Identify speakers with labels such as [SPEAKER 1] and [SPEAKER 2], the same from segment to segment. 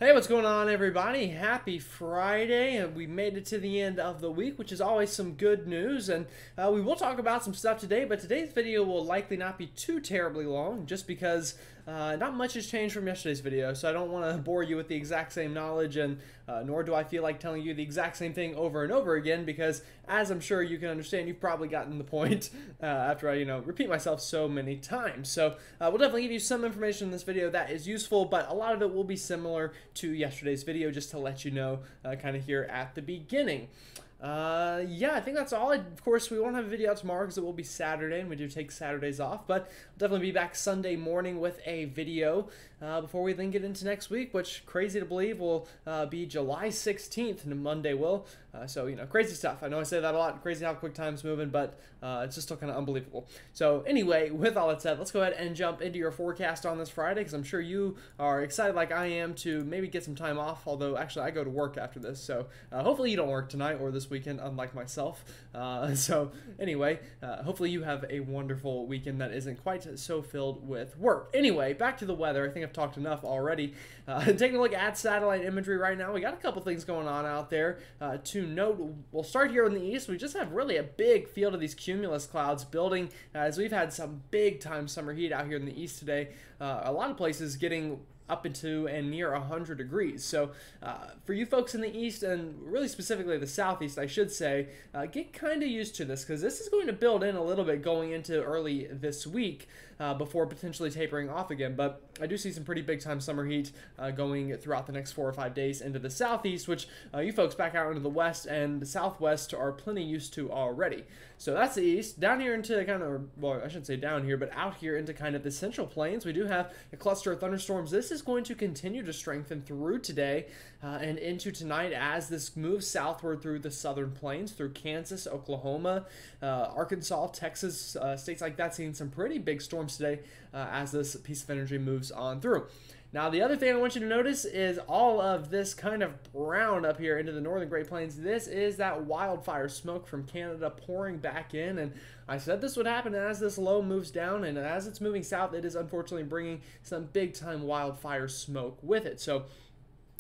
[SPEAKER 1] Hey, what's going on, everybody? Happy Friday, and we made it to the end of the week, which is always some good news. And we will talk about some stuff today, but today's video will likely not be too terribly long, just because not much has changed from yesterday's video. So I don't want to bore you with the exact same knowledge, and nor do I feel like telling you the exact same thing over and over again, because as I'm sure you can understand, you've probably gotten the point after I, repeat myself so many times. So we'll definitely give you some information in this video that is useful, but a lot of it will be similar to yesterday's video, just to let you know kind of here at the beginning. Yeah, I think that's all. Of course, we won't have a video out tomorrow because it will be Saturday, and we do take Saturdays off, but I'll definitely be back Sunday morning with a video before we then get into next week, which, crazy to believe, will be July 16th, and Monday will. So, crazy stuff. I know I say that a lot, crazy how quick time's moving, but it's just still kind of unbelievable. So, anyway, with all that said, let's go ahead and jump into your forecast on this Friday, because I'm sure you are excited like I am to maybe get some time off, although, actually, I go to work after this, so hopefully you don't work tonight or this weekend, unlike myself. So anyway, hopefully you have a wonderful weekend that isn't quite so filled with work. Anyway, back to the weather. I think I've talked enough already. Taking a look at satellite imagery right now, we got a couple things going on out there. To note, we'll start here in the east. We just have really a big field of these cumulus clouds building as we've had some big time summer heat out here in the east today. A lot of places getting up into and near 100 degrees. So for you folks in the east, and really specifically the southeast, I should say, get kind of used to this, because this is going to build in a little bit going into early this week before potentially tapering off again. But I do see some pretty big time summer heat going throughout the next 4 or 5 days into the southeast, which you folks back out into the west and the southwest are plenty used to already. So that's the east. Down here into kind of, well, I shouldn't say down here, but out here into kind of the central plains, we do have a cluster of thunderstorms. This is going to continue to strengthen through today and into tonight as this moves southward through the southern plains, through Kansas, Oklahoma, Arkansas, Texas, states like that, seeing some pretty big storms today as this piece of energy moves on through. Now, the other thing I want you to notice is all of this kind of brown up here into the northern Great Plains. This is that wildfire smoke from Canada pouring back in, and I said this would happen as this low moves down, and as it's moving south, it is unfortunately bringing some big-time wildfire smoke with it. So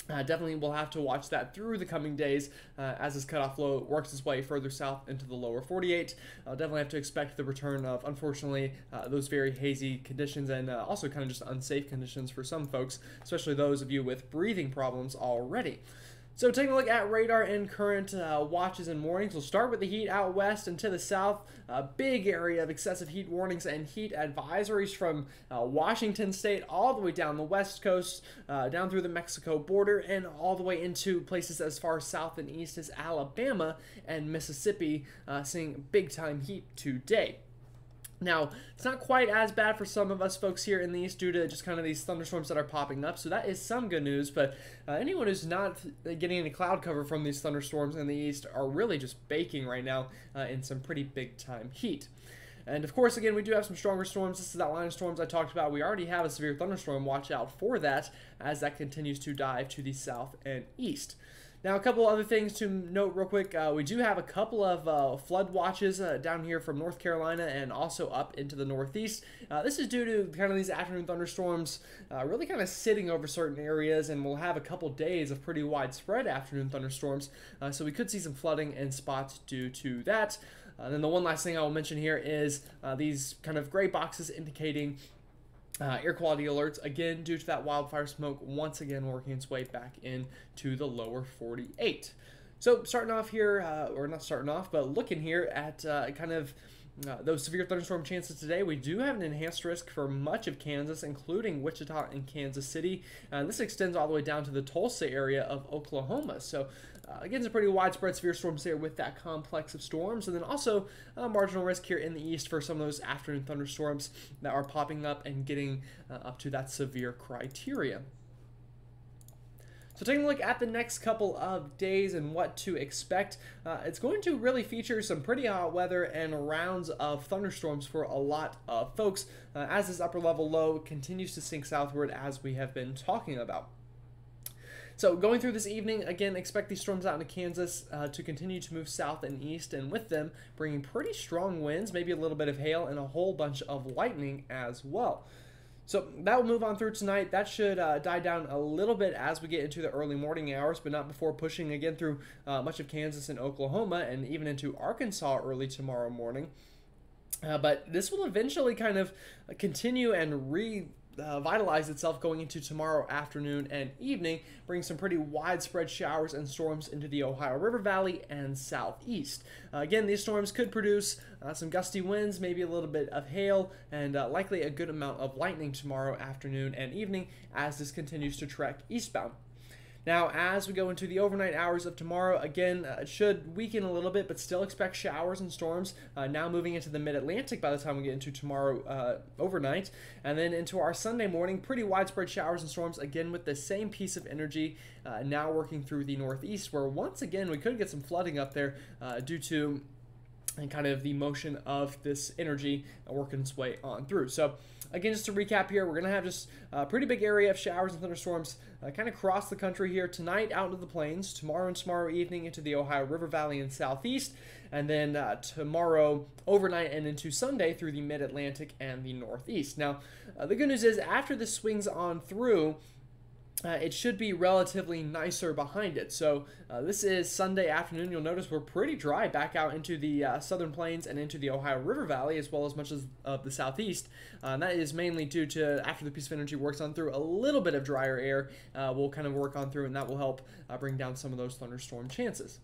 [SPEAKER 1] definitely we'll have to watch that through the coming days as this cutoff low works its way further south into the lower 48. I'll definitely have to expect the return of, unfortunately, those very hazy conditions and also kind of just unsafe conditions for some folks, especially those of you with breathing problems already. So taking a look at radar and current watches and warnings, we'll start with the heat out west and to the south. A big area of excessive heat warnings and heat advisories from Washington State all the way down the west coast, down through the Mexico border, and all the way into places as far south and east as Alabama and Mississippi, seeing big time heat today. Now, it's not quite as bad for some of us folks here in the east due to just kind of these thunderstorms that are popping up, so that is some good news, but anyone who's not getting any cloud cover from these thunderstorms in the east are really just baking right now in some pretty big time heat. And of course, again, we do have some stronger storms. This is that line of storms I talked about. We already have a severe thunderstorm watch out for that as that continues to dive to the south and east. Now, a couple other things to note real quick. We do have a couple of flood watches down here from North Carolina and also up into the northeast. This is due to kind of these afternoon thunderstorms really kind of sitting over certain areas, and we'll have a couple days of pretty widespread afternoon thunderstorms. So we could see some flooding in spots due to that. Then the one last thing I will mention here is these kind of gray boxes indicating air quality alerts, again, due to that wildfire smoke once again working its way back into the lower 48. So starting off here, or not starting off, but looking here at kind of those severe thunderstorm chances today, we do have an enhanced risk for much of Kansas, including Wichita and Kansas City. This extends all the way down to the Tulsa area of Oklahoma. So again, some pretty widespread severe storms there with that complex of storms, and then also marginal risk here in the east for some of those afternoon thunderstorms that are popping up and getting up to that severe criteria. So taking a look at the next couple of days and what to expect, it's going to really feature some pretty hot weather and rounds of thunderstorms for a lot of folks as this upper level low continues to sink southward as we have been talking about. So going through this evening, again, expect these storms out into Kansas to continue to move south and east, and with them bringing pretty strong winds, maybe a little bit of hail, and a whole bunch of lightning as well. So that will move on through tonight. That should die down a little bit as we get into the early morning hours, but not before pushing again through much of Kansas and Oklahoma and even into Arkansas early tomorrow morning. But this will eventually kind of continue and revitalize itself going into tomorrow afternoon and evening, bring some pretty widespread showers and storms into the Ohio River Valley and southeast. Again, these storms could produce some gusty winds, maybe a little bit of hail, and likely a good amount of lightning tomorrow afternoon and evening as this continues to trek eastbound. Now, as we go into the overnight hours of tomorrow, again, it should weaken a little bit, but still expect showers and storms. Now moving into the mid-Atlantic by the time we get into tomorrow overnight. And then into our Sunday morning, pretty widespread showers and storms, again with the same piece of energy now working through the northeast, where once again we could get some flooding up there due to and kind of the motion of this energy working its way on through. So again, just to recap here, we're going to have just a pretty big area of showers and thunderstorms kind of across the country here tonight out into the plains, tomorrow and tomorrow evening into the Ohio River Valley and southeast, and then tomorrow overnight and into Sunday through the mid-Atlantic and the northeast. Now, the good news is after this swings on through, it should be relatively nicer behind it. So this is Sunday afternoon. You'll notice we're pretty dry back out into the southern plains and into the Ohio River Valley, as well as much of the southeast. And that is mainly due to after the piece of energy works on through, a little bit of drier air will kind of work on through, and that will help bring down some of those thunderstorm chances.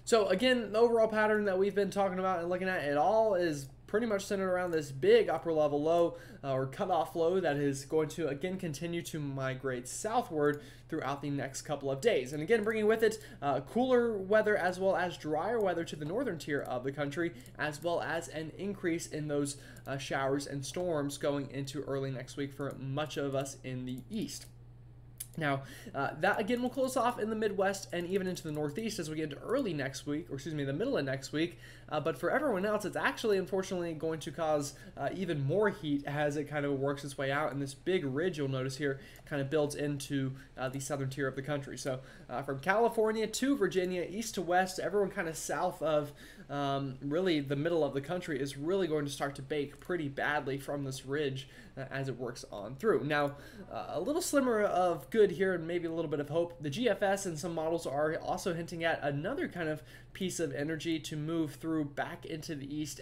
[SPEAKER 1] So again, the overall pattern that we've been talking about and looking at, it all is pretty much centered around this big upper level low or cutoff low that is going to again continue to migrate southward throughout the next couple of days. And again, bringing with it cooler weather as well as drier weather to the northern tier of the country, as well as an increase in those showers and storms going into early next week for much of us in the east. Now, that again will close off in the Midwest and even into the Northeast as we get into early next week, or excuse me, the middle of next week. But for everyone else, it's actually unfortunately going to cause even more heat as it kind of works its way out. And this big ridge you'll notice here kind of builds into the southern tier of the country. So from California to Virginia, east to west, everyone kind of south of really the middle of the country is really going to start to bake pretty badly from this ridge as it works on through. Now, a little slimmer of good here and maybe a little bit of hope. The GFS and some models are also hinting at another kind of piece of energy to move through back into the east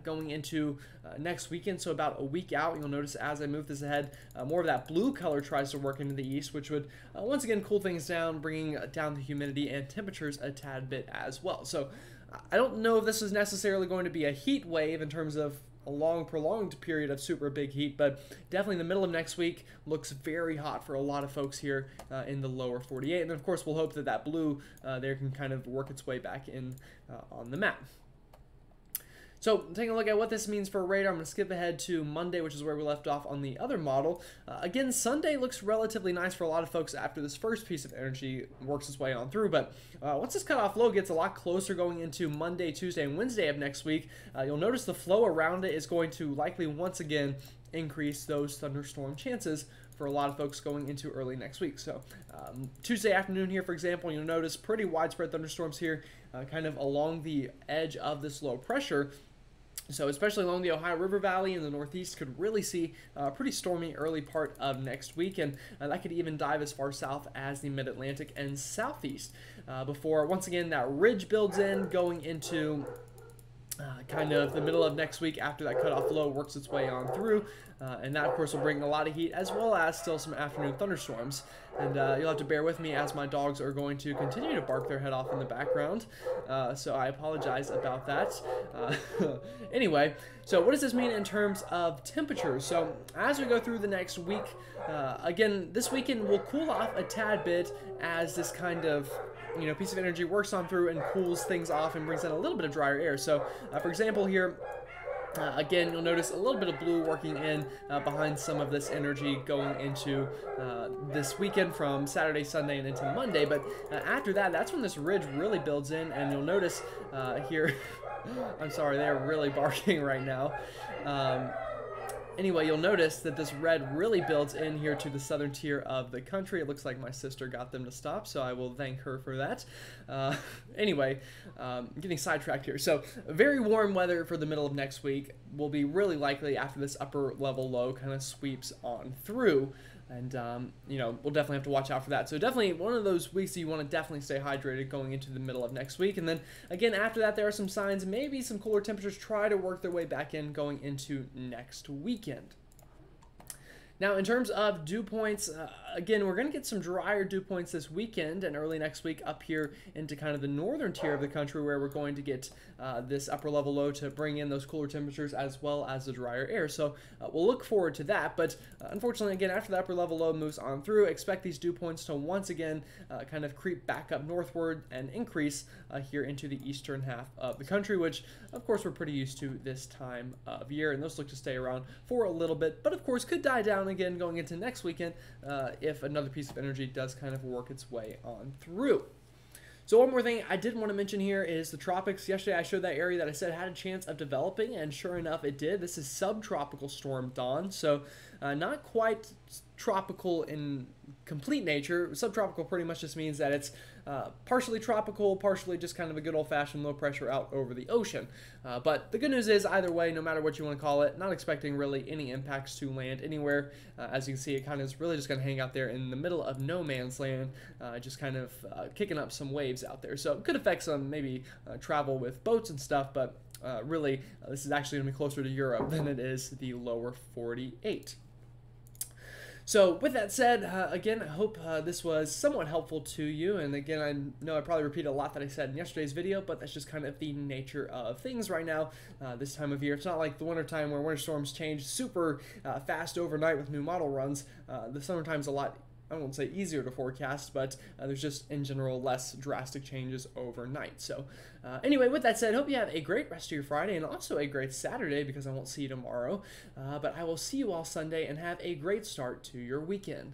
[SPEAKER 1] going into next weekend, so about a week out. You'll notice as I move this ahead, more of that blue color tries to work into the east, which would once again cool things down, bringing down the humidity and temperatures a tad bit as well. So I don't know if this is necessarily going to be a heat wave in terms of a long, prolonged period of super big heat, but definitely the middle of next week looks very hot for a lot of folks here in the lower 48. And then, of course, we'll hope that that blue there can kind of work its way back in on the map. So taking a look at what this means for radar, I'm going to skip ahead to Monday, which is where we left off on the other model. Again, Sunday looks relatively nice for a lot of folks after this first piece of energy works its way on through, but once this cutoff low gets a lot closer going into Monday, Tuesday, and Wednesday of next week, you'll notice the flow around it is going to likely once again increase those thunderstorm chances for a lot of folks going into early next week. So Tuesday afternoon here, for example, you'll notice pretty widespread thunderstorms here kind of along the edge of this low pressure. So especially along the Ohio River Valley in the Northeast could really see a pretty stormy early part of next week, and that could even dive as far south as the Mid-Atlantic and Southeast before once again that ridge builds in going into kind of the middle of next week after that cutoff low works its way on through. And that, of course, will bring a lot of heat as well as still some afternoon thunderstorms. And you'll have to bear with me as my dogs are going to continue to bark their head off in the background. So I apologize about that. Anyway, so what does this mean in terms of temperatures? So as we go through the next week, again, this weekend will cool off a tad bit as this kind of piece of energy works on through and cools things off and brings in a little bit of drier air. So, for example, here, again, you'll notice a little bit of blue working in behind some of this energy going into this weekend from Saturday, Sunday, and into Monday. But after that, that's when this ridge really builds in, and you'll notice here, I'm sorry, they're really barking right now. Anyway, you'll notice that this red really builds in here to the southern tier of the country. It looks like my sister got them to stop, so I will thank her for that. Anyway, getting sidetracked here. So very warm weather for the middle of next week will be really likely after this upper level low kind of sweeps on through. And, you know, we'll definitely have to watch out for that. So definitely one of those weeks that you want to definitely stay hydrated going into the middle of next week. And then, again, after that, there are some signs maybe some cooler temperatures try to work their way back in going into next weekend. Now, in terms of dew points, again, we're going to get some drier dew points this weekend and early next week up here into kind of the northern tier of the country where we're going to get this upper level low to bring in those cooler temperatures as well as the drier air. So we'll look forward to that. But unfortunately, again, after the upper level low moves on through, expect these dew points to once again kind of creep back up northward and increase here into the eastern half of the country, which, of course, we're pretty used to this time of year. And those look to stay around for a little bit, but, of course, could die down again going into next weekend if another piece of energy does kind of work its way on through. So one more thing I did want to mention here is the tropics. Yesterday I showed that area that I said had a chance of developing, and sure enough it did. This is subtropical storm Dawn, so not quite tropical in complete nature. Subtropical pretty much just means that it's partially tropical, partially just kind of a good old-fashioned low pressure out over the ocean. But the good news is, either way, no matter what you want to call it, not expecting really any impacts to land anywhere. As you can see, it kind of is really just going to hang out there in the middle of no man's land, just kind of kicking up some waves out there. So it could affect some maybe travel with boats and stuff, but really this is actually going to be closer to Europe than it is the lower 48. So with that said, again, I hope this was somewhat helpful to you. And again, I know I probably repeated a lot that I said in yesterday's video, but that's just kind of the nature of things right now this time of year. It's not like the winter time where winter storms change super fast overnight with new model runs. The summertime's a lot, I won't say easier to forecast, but there's just, in general, less drastic changes overnight. So anyway, with that said, hope you have a great rest of your Friday and also a great Saturday, because I won't see you tomorrow. But I will see you all Sunday, and have a great start to your weekend.